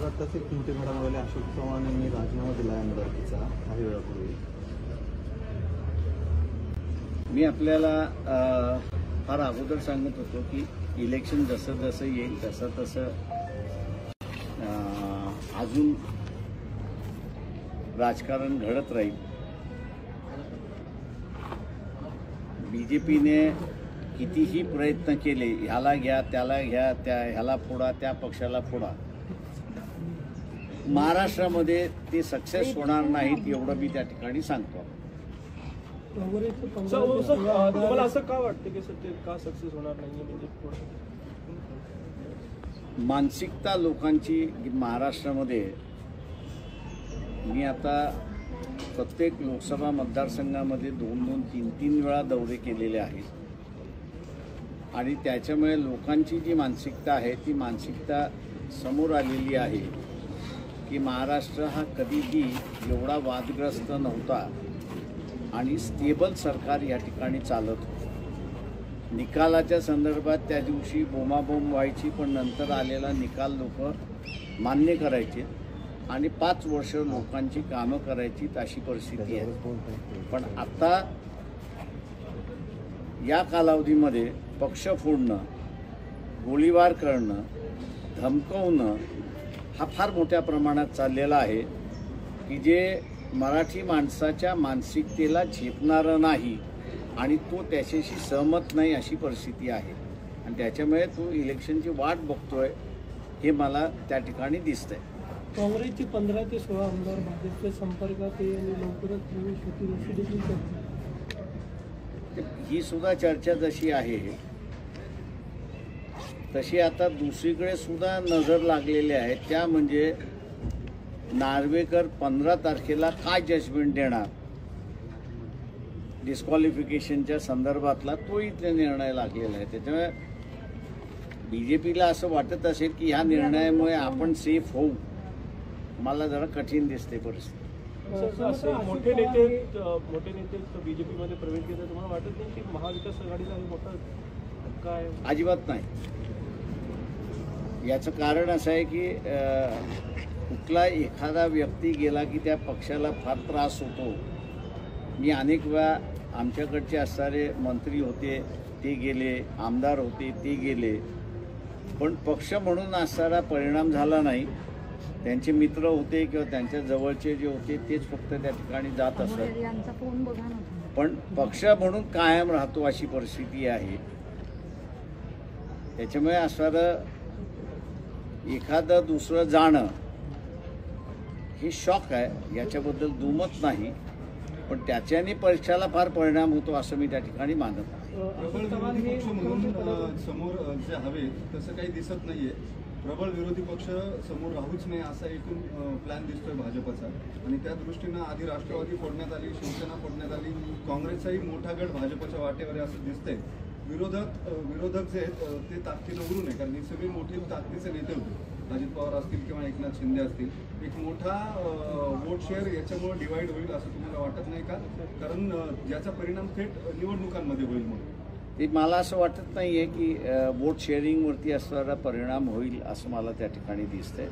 तर आताच एक मोठी घडामोड अशोक चव्हाण यांनी राजीनामा दिला आमदारकीचा काही वेळापूर्वी। मी आपल्याला फार अगोदर सांगत होतो की इलेक्शन जसं जसं येईल तसं तसं अजून राजकारण घडत राहील। बीजेपीने कितीही प्रयत्न केले, ह्याला घ्या त्याला घ्या, ह्याला फोडा त्या पक्षाला फोडा, महाराष्ट्रामध्ये ते सक्सेस होणार नाहीत एवढं मी त्या ठिकाणी सांगतो। तुम्हाला असं का वाटतं की ते का सक्सेस होणार नाही? म्हणजे मानसिकता लोकांची महाराष्ट्रामध्ये, मी आता प्रत्येक लोकसभा मतदारसंघामध्ये 2-2, 3-3 वेळा दौरे केलेले आहेत आणि त्याच्यामुळे लोकांची जी मानसिकता आहे ती मानसिकता समोर आलेली आहे की महाराष्ट्र हा कधीही एवढा वादग्रस्त नव्हता आणि स्टेबल सरकार या ठिकाणी चालत होतं। निकालाच्या संदर्भात त्या दिवशी बोंबाबोंब व्हायची, पण नंतर आलेला निकाल लोक मान्य करायचे आणि 5 वर्ष लोकांची कामं करायची अशी परिस्थिती आहे। पण आता या कालावधीमध्ये पक्ष फोडणं, गोळीबार करणं, धमकवणं हा फार मोठ्या प्रमाणात चाललेला आहे की जे मराठी माणसाच्या मानसिकतेला झेपणारं नाही आणि तो त्याच्याशी सहमत नाही अशी परिस्थिती आहे आणि त्याच्यामुळे तो इलेक्शनची वाट बघतोय हे मला त्या ठिकाणी दिसतंय। काँग्रेसचे 15 ते 16 आमदार भाजपच्या संपर्कात आणि लवकरच प्रवेश होतील अशी देखील चर्चा। ही सुद्धा चर्चा जशी आहे तशी आता दुसरीकडे सुद्धा नजर लागलेली आहे, त्या म्हणजे नार्वेकर 15 तारखेला काय जजमेंट देणार डिस्क्वालिफिकेशनच्या संदर्भातला, तो इथले निर्णय लागलेला आहे। त्याच्यामुळे बीजेपीला असं वाटत असेल की ह्या निर्णयामुळे आपण सेफ होऊ, मला जरा कठीण दिसते परिस्थिती। मोठे नेते बीजेपीमध्ये प्रवेश केला, तुम्हाला वाटत नाही की महाविकास आघाडीला हे मोठा काय? अजिबात नाही। याचं कारण असं आहे की कुठला एखादा व्यक्ती गेला की त्या पक्षाला फार त्रास होतो। मी अनेक वेळा आमच्याकडचे असणारे मंत्री होते ते गेले, आमदार होते ते गेले, पण पक्ष म्हणून असणारा परिणाम झाला नाही। त्यांचे मित्र होते किंवा त्यांच्या जवळचे जे होते तेच फक्त त्या ठिकाणी जात असत, पण पक्ष म्हणून कायम राहतो अशी परिस्थिती आहे। त्याच्यामुळे असणारं एखादं दुसरं जाणं हे शॉक आहे, याच्याबद्दल दुमत नाही, पण त्याच्याने पक्षाला फार परिणाम होतो असं मी त्या ठिकाणी मानत नाही। प्रबळ विरोधी पक्ष म्हणून समोर जे हवे तसं काही दिसत नाहीये। प्रबळ विरोधी पक्ष समोर राहूच नाही असा एकूण प्लॅन दिसतोय भाजपचा आणि त्या दृष्टीनं आधी राष्ट्रवादी फोडण्यात आली, शिवसेना फोडण्यात आली, काँग्रेसचाही मोठा गट भाजपच्या वाटेवर आहे असं दिसतंय। विरोधक जे आहेत ते ताकदीनं उरू नये, कारण ही सगळी मोठी ताकदीचे नेते होते, अजित पवार असतील किंवा एकनाथ शिंदे असतील। एक मोठा वोट शेअर याच्यामुळे डिवाइड होईल असं तुम्हाला वाटत नाही का? कारण ज्याचा परिणाम थेट निवडणुकांमध्ये होईल म्हणून ते मला असं वाटत नाही आहे की वोट शेअरिंगवरती असणारा परिणाम होईल असं मला त्या ठिकाणी दिसतंय।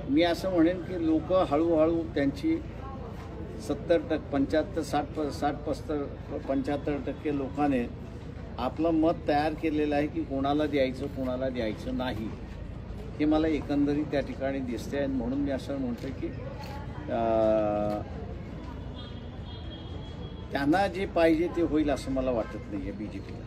मी असं म्हणेन की लोक हळूहळू त्यांची 70%, 75%, 60%, 75% लोकांनी आपलं मत तयार केलेलं आहे की कोणाला द्यायचं कोणाला द्यायचं नाही, हे मला एकंदरीत त्या ठिकाणी दिसते आणि म्हणून मी असं म्हणतो की त्यांना जे पाहिजे ते होईल असं मला वाटत नाही आहे बीजेपीला।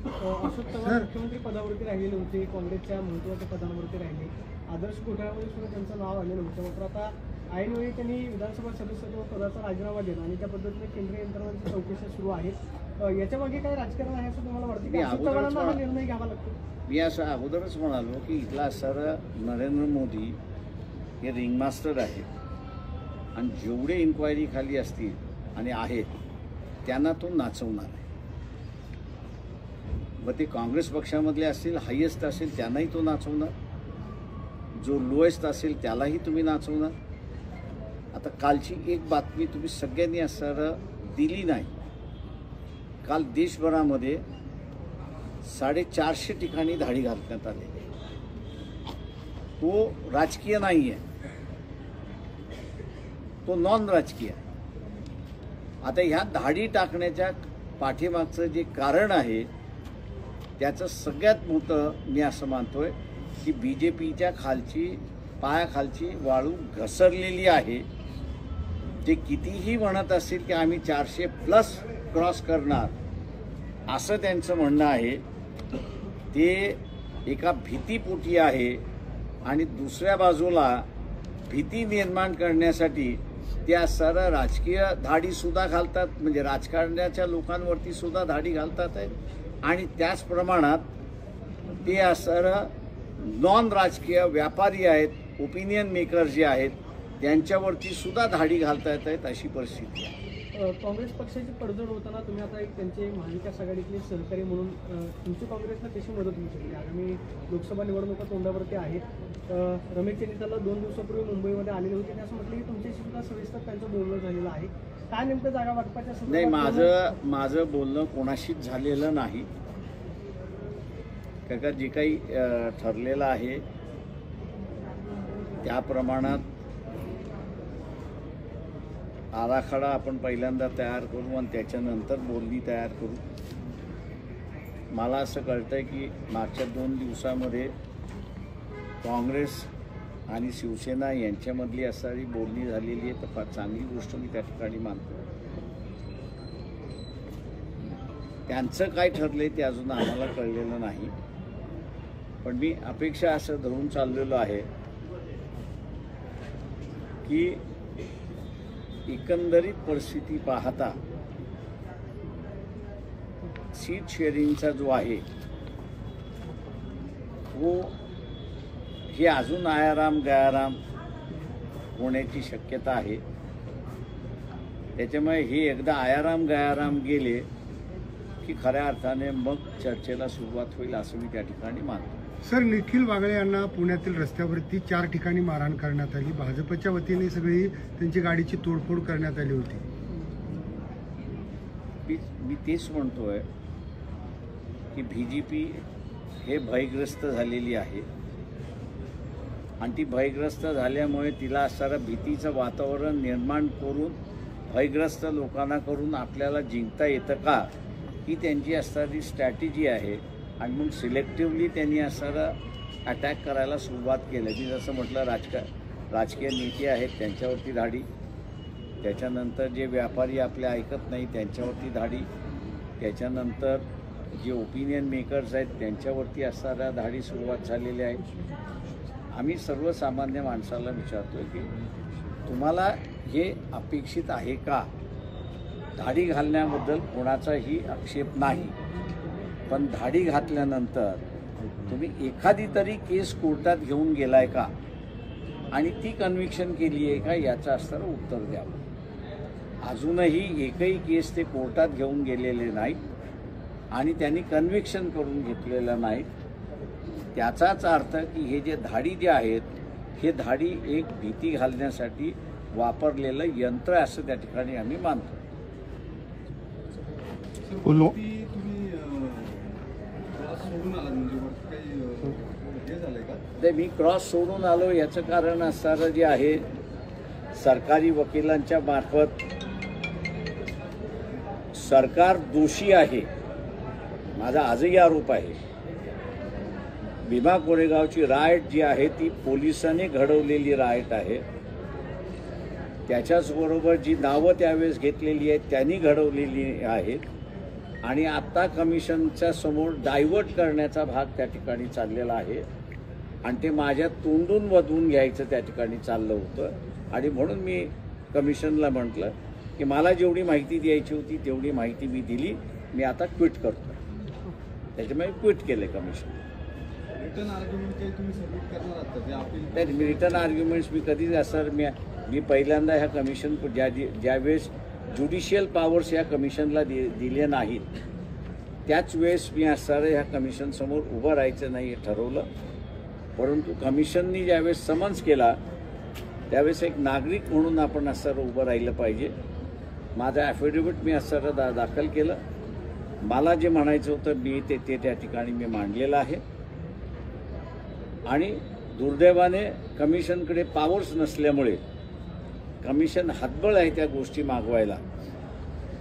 अशोक चव्हाण मुख्यमंत्री पदावरती राहिलेले होते, काँग्रेसच्या महत्त्वाच्या पदांवरती राहिले, आदर्श घोटाळ्यामध्ये सुद्धा त्यांचं नाव आलेलं होतं, मात्र आता ऐनवेळी त्यांनी विधानसभा सदस्यत्व पदाचा राजीनामा दिला आणि त्या पद्धतीने केंद्रीय यंत्रणांची चौकशी सुरू आहेत। याच्या मागे काय राजकारण आहे असं तुम्हाला वाटतं की अशोक चव्हाणांना हा निर्णय घ्यावा लागतो? मी असं अगोदरच म्हणालो की इथला असणारा नरेंद्र मोदी हे रिंगमास्टर आहेत आणि जेवढे इन्क्वायरी खाली असतील आणि आहेत त्यांना तो नाचवणार आहे। मग ते काँग्रेस पक्षामधले असतील, हायेस्ट असेल त्यांनाही तो नाचवणार, जो लोएस्ट असेल त्यालाही तुम्ही नाचवणार। आता कालची एक बातमी तुम्ही सगळ्यांनी असणारं दिली नाही, काल देशभरामध्ये 450 ठिकाणी धाडी घालण्यात आलेली। तो राजकीय नाही आहे, तो नॉन राजकीय आहे. आता ह्या धाडी टाकण्याच्या पाठीमागचं जे कारण आहे त्याचं सगळ्यात मोठं मी असं मानतोय की BJPच्या पायाखालची वाळू घसरलेली आहे. ते कितीही म्हणत असतील की आम्ही 400+ क्रॉस करणार, असं त्यांचं म्हणणं आहे. ते एका भीतीपोटी आहे आणि दुसऱ्या बाजूला भीती निर्माण करण्यासाठी त्या सरळ राजकीय धाडी सुद्धा घालतात, म्हणजे राजकारणाच्या लोकांवरती सुद्धा धाडी घालतात आहेत आणि त्याच प्रमाणात ते सरळ नॉन राजकीय व्यापारी आहेत, ओपिनियन मेकर जे आहेत त्यांच्यावरती सुद्धा धाडी घालता येत आहेत, अशी परिस्थिती आहे. काँग्रेस पक्षाची पडझड होताना तुम्ही आता एक त्यांचे महाविकास आघाडीतले सहकारी म्हणून तुमची काँग्रेसला कशी मदत होऊ शकते? आगामी लोकसभा निवडणुका तोंडावरती आहेत. रमेश चेन्नीताला 2 दिवसापूर्वी मुंबईमध्ये आलेले होते, असं म्हटलं की तुमच्याशी सुद्धा सविस्तर त्यांचं बोलणं झालेलं आहे. काय नेमकं जागा वाटपाच्या नाही, माझं बोलणं कोणाशीच झालेलं नाही. कारण का जे काही ठरलेलं आहे त्या प्रमाणात आराखडा आपण पहिल्यांदा तयार करू आणि त्याच्यानंतर बोलणी तयार करू. मला असं कळतंय की मागच्या 2 दिवसामध्ये काँग्रेस आणि शिवसेना यांच्यामधली असणारी बोलणी झालेली आहे, तर फार चांगली गोष्ट मी त्या ठिकाणी मानतो. त्यांचं काय ठरलंय ते अजून आम्हाला कळलेलं नाही, पण मी अपेक्षा असं धरून चाललेलो आहे की एकंदरीत परिस्थिती पाहता सीट शेअरिंगचा जो आहे तो हे अजून आयाराम गयाराम होण्याची शक्यता आहे. त्याच्यामुळे हे एकदा आयाराम गयाराम गेले की खऱ्या अर्थाने मग चर्चेला सुरुवात होईल असं मी त्या ठिकाणी मानतो. सर, निखिल वागळे यांना पुण्यातील रस्त्यावरती 4 ठिकाणी मारहाण करण्यात आली. भाजपच्या वतीने सगळी त्यांची गाडीची तोडफोड करण्यात आली होती. मी तेच म्हणतोय की BJP हे भयग्रस्त झालेली आहे आणि ती भयग्रस्त झाल्यामुळे तिला असणारं भीतीचं वातावरण निर्माण करून भयग्रस्त लोकांना करून आपल्याला जिंकता येतं का, ही त्यांची असणारी स्ट्रॅटेजी आहे. आणि मग सिलेक्टिव्हली त्यांनी असणारं अटॅक करायला सुरुवात केली. मी जसं म्हटलं राजकीय नेते आहेत त्यांच्यावरती धाडी, त्याच्यानंतर जे व्यापारी आपले ऐकत नाही त्यांच्यावरती धाडी, त्याच्यानंतर जे ओपिनियन मेकर्स आहेत त्यांच्यावरती असणाऱ्या धाडी सुरुवात झालेल्या आहेत. आम्ही सर्वसामान्य माणसाला विचारतोय की तुम्हाला हे अपेक्षित आहे का? धाडी घालण्याबद्दल कोणाचाही आक्षेप नाही, पण धाडी घातल्यानंतर तुम्ही एखादी तरी केस कोर्टात घेऊन गेलाय का आणि ती कन्व्हिक्शन केली आहे का याचं असणारं उत्तर द्यावं. अजूनही एकही केस ते कोर्टात घेऊन गेलेले नाहीत आणि त्यांनी कन्व्हिक्शन करून घेतलेलं नाही. त्याचाच अर्थ की हे जे धाडी जे आहेत हे धाडी एक भीती घालण्यासाठी वापरलेलं यंत्र असं त्या ठिकाणी आम्ही मानतो. मी क्रॉस सोडून आलो याचं कारण असणारं जे आहे सरकारी वकिलांच्या मार्फत सरकार दोषी आहे, माझा आजही आरोप आहे. भीमा कोरेगावची रायट जी आहे ती पोलिसांनी घडवलेली रायट आहे. त्याच्याचबरोबर जी नावं त्यावेळेस घेतलेली आहेत त्यांनी घडवलेली आहेत आणि आता कमिशनच्या समोर डायव्हर्ट करण्याचा भाग त्या ठिकाणी चाललेला आहे आणि ते माझ्या तोंडून वधवून घ्यायचं त्या ठिकाणी चाललं होतं. आणि म्हणून मी कमिशनला म्हटलं की मला जेवढी माहिती द्यायची होती तेवढी माहिती मी दिली, मी आता क्विट करतो. त्याच्यामुळे क्विट केले कमिशन. रिटर्न आर्ग्युमेंट काही तुम्ही सबमिट करणार आहात का? नाही, मी रिटर्न आर्ग्युमेंट्स मी कधीच असं मी पहिल्यांदा ह्या कमिशन ज्यावेळेस ज्युडिशियल पॉवर्स ह्या कमिशनला दिले नाहीत त्याच वेळेस मी असणारं ह्या कमिशनसमोर उभं राहायचं नाही ठरवलं. परंतु कमिशननी ज्यावेळेस समन्स केला त्यावेळेस एक नागरिक म्हणून आपण असणारं उभं राहिलं पाहिजे. माझं ॲफिडेव्हिट मी असणारं दाखल केलं. मला जे म्हणायचं होतं मी ते त्या ठिकाणी मी मांडलेलं आहे आणि दुर्दैवाने कमिशनकडे पॉवर्स नसल्यामुळे कमिशन हातबळ आहे त्या गोष्टी मागवायला,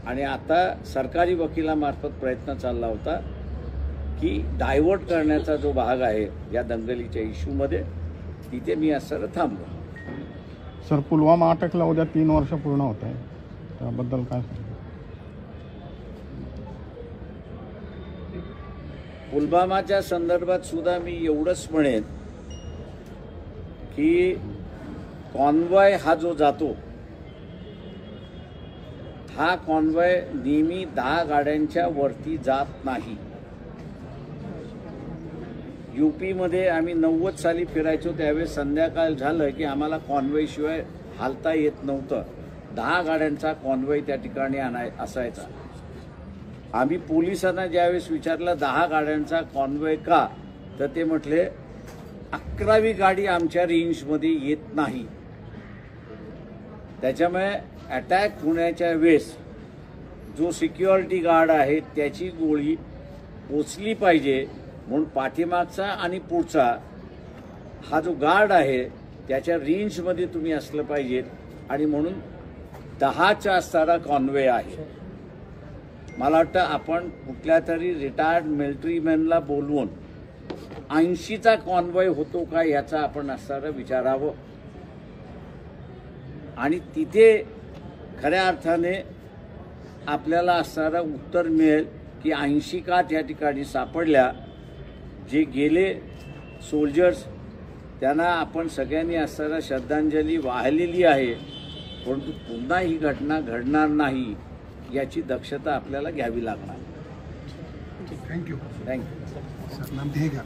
आणि आता सरकारी वकिलामार्फत प्रयत्न चालला होता की डायव्हर्ट करण्याचा जो भाग आहे या दंगलीच्या इश्यूमध्ये, तिथे मी आज सर थांबलो. सर, पुलवामा अटॅकला उद्या 3 वर्ष पूर्ण होत आहे, त्याबद्दल काय सांगा? पुलवामाच्या संदर्भात सुद्धा मी एवढंच म्हणेन की कॉन्वॉय हा जो जातो, हा कॉन्वॉय नेहमी 10 गाड्यांच्या वरती जात नाही. यूपीमध्ये आम्ही 90 साली फिरायचो त्यावेळेस संध्याकाळ झालं की आम्हाला कॉन्वॉय शिवाय हालता येत नव्हतं. 10 गाड्यांचा कॉन्वॉय त्या ठिकाणी असायचा. आम्ही पोलिसांना ज्यावेळेस विचारलं 10 गाड्यांचा कॉन्वॉय का, तर ते म्हटले 11वी गाडी आमच्या रेंजमध्ये येत नाही. त्याच्यामुळे अटॅक होण्याच्या वेळेस जो सिक्युरिटी गार्ड आहे त्याची गोळी पोचली पाहिजे, म्हणून पाठीमागचा आणि पुढचा हा जो गार्ड आहे त्याच्या रेंजमध्ये तुम्ही असलं पाहिजेत, आणि म्हणून 10चा असणारा कॉन्वे आहे. मला वाटतं आपण कुठल्या तरी रिटायर्ड मिलिटरीमॅनला बोलवून 80चा कॉन्वॉय होतो का याचा आपण असणारं विचारावं, आणि तिथे खऱ्या अर्थाने आपल्याला असणारं उत्तर मिळेल की 80 का त्या ठिकाणी सापडल्या. जे गेले सोल्जर्स त्यांना आपण सगळ्यांनी असणारा श्रद्धांजली वाहिलेली आहे, परंतु पुन्हा ही घटना घडणार नाही याची दक्षता आपल्याला घ्यावी लागणार. थँक्यू. थँक्यू. सर, नाम हे घ्या.